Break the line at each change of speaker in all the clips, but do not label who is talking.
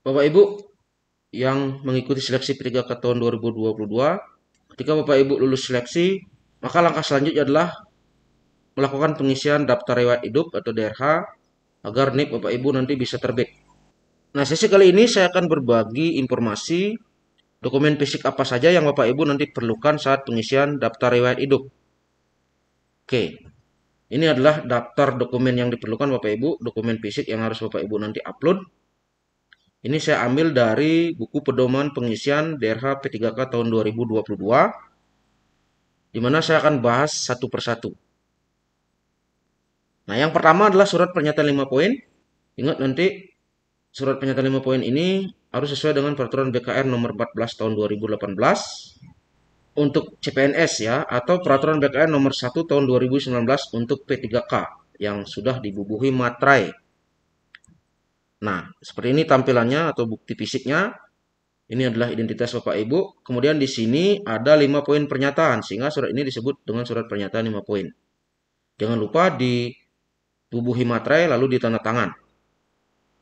Bapak Ibu yang mengikuti seleksi P3K tahun 2022, ketika Bapak Ibu lulus seleksi, maka langkah selanjutnya adalah melakukan pengisian daftar riwayat hidup atau DRH agar NIP Bapak Ibu nanti bisa terbit. Nah, sesi kali ini saya akan berbagi informasi dokumen fisik apa saja yang Bapak Ibu nanti perlukan saat pengisian daftar riwayat hidup. Oke, ini adalah daftar dokumen yang diperlukan Bapak Ibu, dokumen fisik yang harus Bapak Ibu nanti upload. Ini saya ambil dari buku pedoman pengisian DRH P3K tahun 2022, di mana saya akan bahas satu persatu. Nah, yang pertama adalah surat pernyataan 5 poin. Ingat nanti surat pernyataan 5 poin ini harus sesuai dengan peraturan BKR nomor 14 tahun 2018 untuk CPNS ya, atau peraturan BKR nomor 1 tahun 2019 untuk P3K yang sudah dibubuhi materai. Nah, seperti ini tampilannya atau bukti fisiknya. Ini adalah identitas Bapak Ibu. Kemudian di sini ada 5 poin pernyataan, sehingga surat ini disebut dengan surat pernyataan 5 poin. Jangan lupa dibubuhi materai lalu ditandatangan.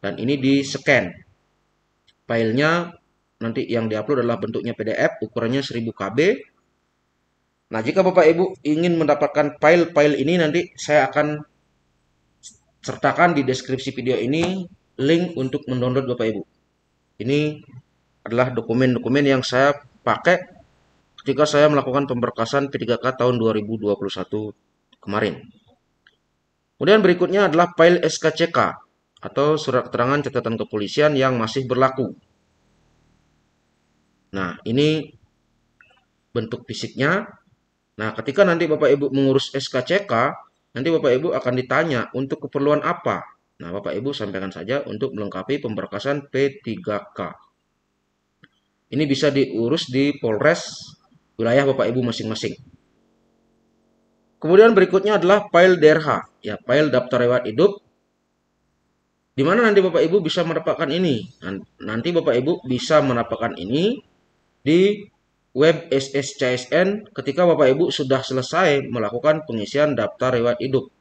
Dan ini di scan. Filenya nanti yang diupload adalah bentuknya PDF, ukurannya 1000 KB. Nah, jika Bapak Ibu ingin mendapatkan file-file ini, nanti saya akan sertakan di deskripsi video ini link untuk mendownload Bapak Ibu. Ini adalah dokumen-dokumen yang saya pakai ketika saya melakukan pemberkasan P3K tahun 2021 kemarin. Kemudian berikutnya adalah file SKCK atau surat keterangan catatan kepolisian yang masih berlaku. Nah, ini bentuk fisiknya. Nah, ketika nanti Bapak Ibu mengurus SKCK, nanti Bapak Ibu akan ditanya untuk keperluan apa. Nah, Bapak Ibu sampaikan saja untuk melengkapi pemberkasan P3K. Ini bisa diurus di Polres wilayah Bapak Ibu masing-masing. Kemudian berikutnya adalah file DRH, ya, file daftar riwayat hidup. Di mana nanti Bapak Ibu bisa mendapatkan ini? Nanti Bapak Ibu bisa mendapatkan ini di web SSCSN ketika Bapak Ibu sudah selesai melakukan pengisian daftar riwayat hidup.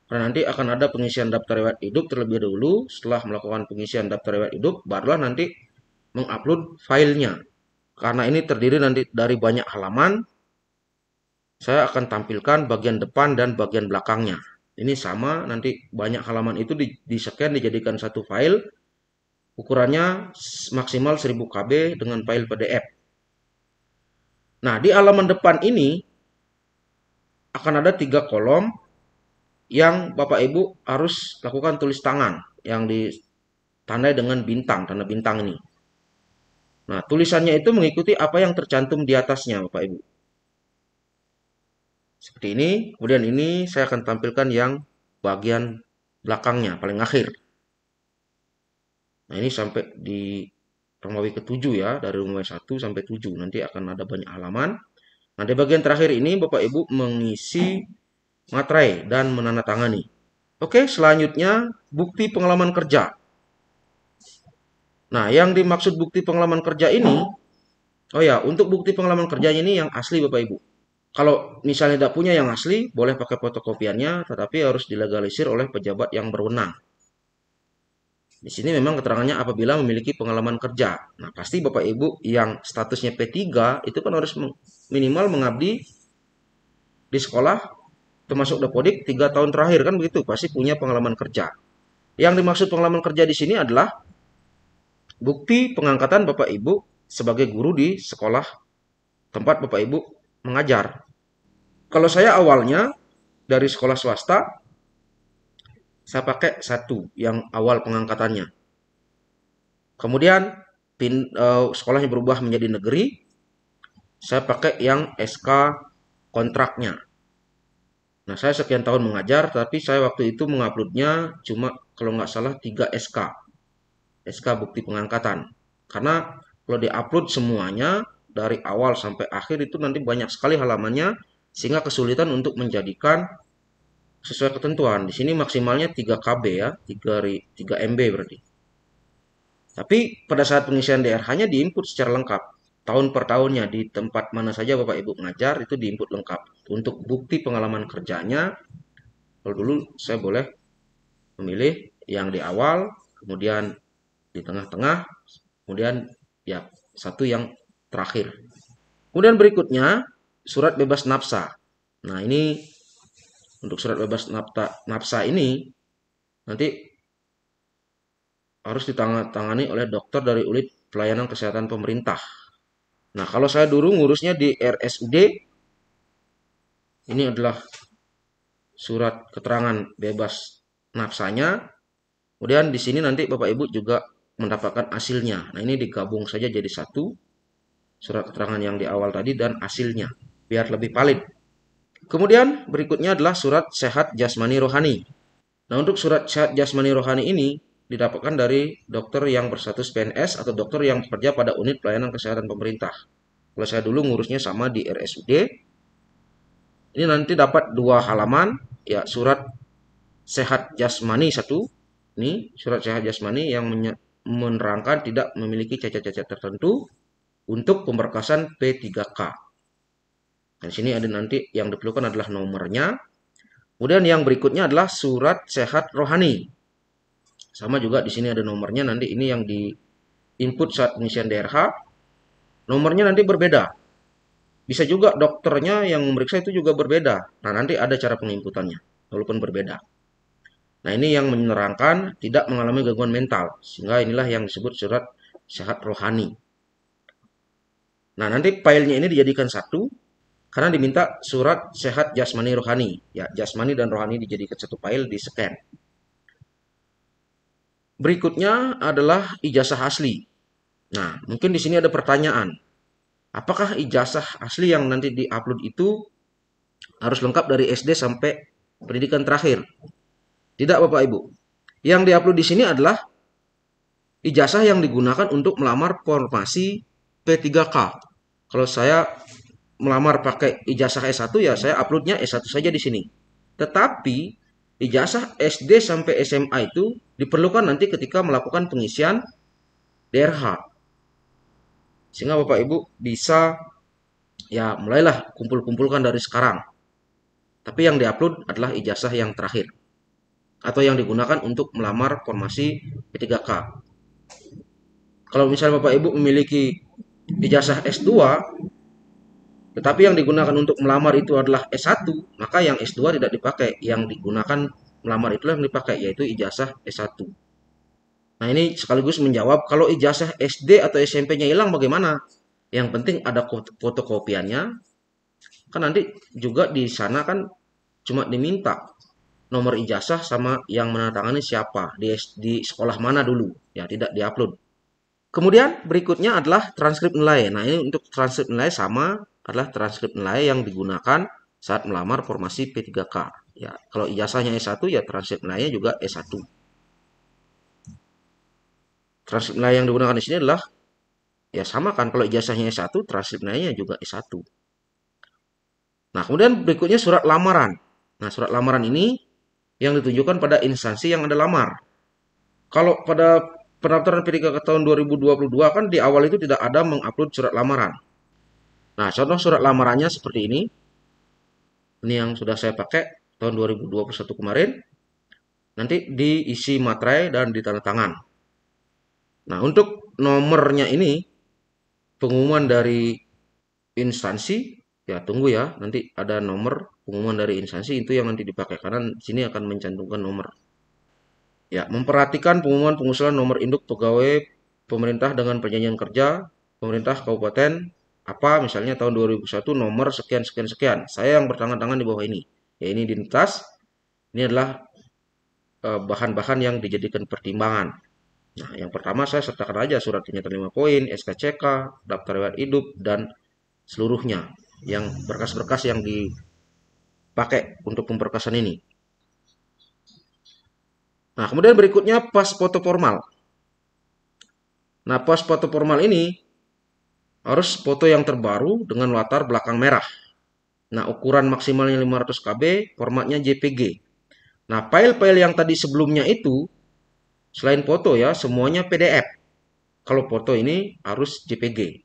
Karena nanti akan ada pengisian daftar riwayat hidup terlebih dahulu. Setelah melakukan pengisian daftar riwayat hidup, barulah nanti mengupload filenya. Karena ini terdiri nanti dari banyak halaman, saya akan tampilkan bagian depan dan bagian belakangnya. Ini sama, nanti banyak halaman itu di-scan dijadikan satu file. Ukurannya maksimal 1000 KB dengan file PDF. Nah, di halaman depan ini akan ada 3 kolom yang Bapak Ibu harus lakukan tulis tangan yang ditandai dengan bintang, tanda bintang ini. Nah, tulisannya itu mengikuti apa yang tercantum di atasnya, Bapak Ibu. Seperti ini. Kemudian ini saya akan tampilkan yang bagian belakangnya, paling akhir. Nah, ini sampai di Romawi ke-7 ya, dari Romawi 1 sampai 7. Nanti akan ada banyak halaman. Nah, di bagian terakhir ini Bapak Ibu mengisi materai dan menandatangani. Oke, selanjutnya bukti pengalaman kerja. Nah, yang dimaksud bukti pengalaman kerja ini, oh ya, untuk bukti pengalaman kerja ini yang asli Bapak Ibu. Kalau misalnya tidak punya yang asli, boleh pakai fotokopiannya, tetapi harus dilegalisir oleh pejabat yang berwenang. Di sini memang keterangannya apabila memiliki pengalaman kerja. Nah, pasti Bapak Ibu yang statusnya P3 itu kan harus minimal mengabdi di sekolah termasuk Dapodik 3 tahun terakhir kan begitu, pasti punya pengalaman kerja. Yang dimaksud pengalaman kerja di sini adalah bukti pengangkatan Bapak Ibu sebagai guru di sekolah tempat Bapak Ibu mengajar. Kalau saya awalnya dari sekolah swasta, saya pakai satu yang awal pengangkatannya. Kemudian sekolahnya berubah menjadi negeri, saya pakai yang SK kontraknya. Nah, saya sekian tahun mengajar, tapi saya waktu itu menguploadnya cuma kalau nggak salah 3 SK. SK bukti pengangkatan. Karena kalau diupload semuanya dari awal sampai akhir itu nanti banyak sekali halamannya, sehingga kesulitan untuk menjadikan sesuai ketentuan. Di sini maksimalnya 3 KB ya, 3 MB berarti. Tapi pada saat pengisian DRH-nya diinput secara lengkap. Tahun per tahunnya di tempat mana saja Bapak Ibu mengajar itu diinput lengkap. Untuk bukti pengalaman kerjanya, kalau dulu saya boleh memilih yang di awal, kemudian di tengah-tengah, kemudian ya satu yang terakhir. Kemudian berikutnya surat bebas nafsa. Nah, ini untuk surat bebas nafsa ini nanti harus ditangani oleh dokter dari unit pelayanan kesehatan pemerintah. Nah, kalau saya dulu ngurusnya di RSUD, ini adalah surat keterangan bebas nafsanya. Kemudian di sini nanti Bapak Ibu juga mendapatkan hasilnya. Nah, ini digabung saja jadi satu, surat keterangan yang di awal tadi dan hasilnya, biar lebih valid. Kemudian berikutnya adalah surat sehat jasmani rohani. Nah, untuk surat sehat jasmani rohani ini didapatkan dari dokter yang berstatus PNS atau dokter yang bekerja pada unit pelayanan kesehatan pemerintah. Kalau saya dulu ngurusnya sama di RSUD, ini nanti dapat 2 halaman, ya surat sehat jasmani 1. Ini surat sehat jasmani yang menerangkan tidak memiliki cacat-cacat tertentu untuk pemberkasan P3K. Dan sini ada nanti yang diperlukan adalah nomornya. Kemudian yang berikutnya adalah surat sehat rohani. Sama juga di sini ada nomornya, nanti ini yang di input saat pengisian DRH. Nomornya nanti berbeda. Bisa juga dokternya yang memeriksa itu juga berbeda. Nah, nanti ada cara penginputannya, walaupun berbeda. Nah, ini yang menerangkan tidak mengalami gangguan mental. Sehingga inilah yang disebut surat sehat rohani. Nah, nanti filenya ini dijadikan satu, karena diminta surat sehat jasmani rohani. Ya, jasmani dan rohani dijadikan satu file, di scan. Berikutnya adalah ijazah asli. Nah, mungkin di sini ada pertanyaan. Apakah ijazah asli yang nanti diupload itu harus lengkap dari SD sampai pendidikan terakhir? Tidak, Bapak Ibu. Yang diupload di sini adalah ijazah yang digunakan untuk melamar formasi P3K. Kalau saya melamar pakai ijazah S1, ya saya uploadnya S1 saja di sini. Tetapi ijazah SD sampai SMA itu diperlukan nanti ketika melakukan pengisian DRH. Sehingga Bapak Ibu bisa ya mulailah kumpul-kumpulkan dari sekarang. Tapi yang diupload adalah ijazah yang terakhir atau yang digunakan untuk melamar formasi P3K. Kalau misalnya Bapak Ibu memiliki ijazah S2 tetapi yang digunakan untuk melamar itu adalah S1, maka yang S2 tidak dipakai. Yang digunakan melamar itulah yang dipakai, yaitu ijazah S1. Nah, ini sekaligus menjawab kalau ijazah SD atau SMP-nya hilang bagaimana? Yang penting ada fotokopiannya. Kan nanti juga di sana kan cuma diminta nomor ijazah sama yang menandatangani siapa, di sekolah mana dulu. Ya, tidak diupload. Kemudian berikutnya adalah transkrip nilai. Nah, ini untuk transkrip nilai sama adalah transkrip nilai yang digunakan saat melamar formasi P3K. Ya, kalau ijazahnya S1 ya transkrip nilainya juga S1. Transkrip nilai yang digunakan di sini adalah ya sama kan, kalau ijazahnya S1 transkrip nilainya juga S1. Nah, kemudian berikutnya surat lamaran. Nah, surat lamaran ini yang ditunjukkan pada instansi yang Anda lamar. Kalau pada pendaftaran P3K tahun 2022 kan di awal itu tidak ada mengupload surat lamaran. Nah, contoh surat lamarannya seperti ini. Ini yang sudah saya pakai tahun 2021 kemarin. Nanti diisi materai dan ditandatangan. Nah, untuk nomornya ini pengumuman dari instansi, ya tunggu ya, nanti ada nomor pengumuman dari instansi itu yang nanti dipakai karena sini akan mencantumkan nomor. Ya, memperhatikan pengumuman pengusulan nomor induk pegawai pemerintah dengan perjanjian kerja pemerintah kabupaten apa misalnya tahun 2001 nomor sekian sekian sekian. Saya yang bertangan tangan di bawah ini. Ya, ini identitas. Ini adalah bahan-bahan yang dijadikan pertimbangan. Nah, yang pertama saya sertakan aja surat kenyataan 5 poin, SKCK, daftar riwayat hidup, dan seluruhnya yang berkas-berkas yang dipakai untuk pemberkasan ini. Nah, kemudian berikutnya pas foto formal. Nah, pas foto formal ini harus foto yang terbaru dengan latar belakang merah. Nah, ukuran maksimalnya 500 KB, formatnya JPG. Nah, file-file yang tadi sebelumnya itu selain foto ya, semuanya PDF. Kalau foto ini harus JPG.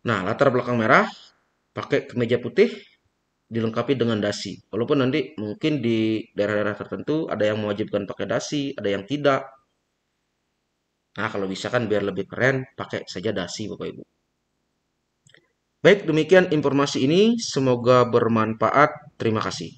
Nah, latar belakang merah, pakai kemeja putih, dilengkapi dengan dasi. Walaupun nanti mungkin di daerah-daerah tertentu ada yang mewajibkan pakai dasi, ada yang tidak. Nah, kalau bisa kan biar lebih keren, pakai saja dasi Bapak Ibu. Baik, demikian informasi ini. Semoga bermanfaat. Terima kasih.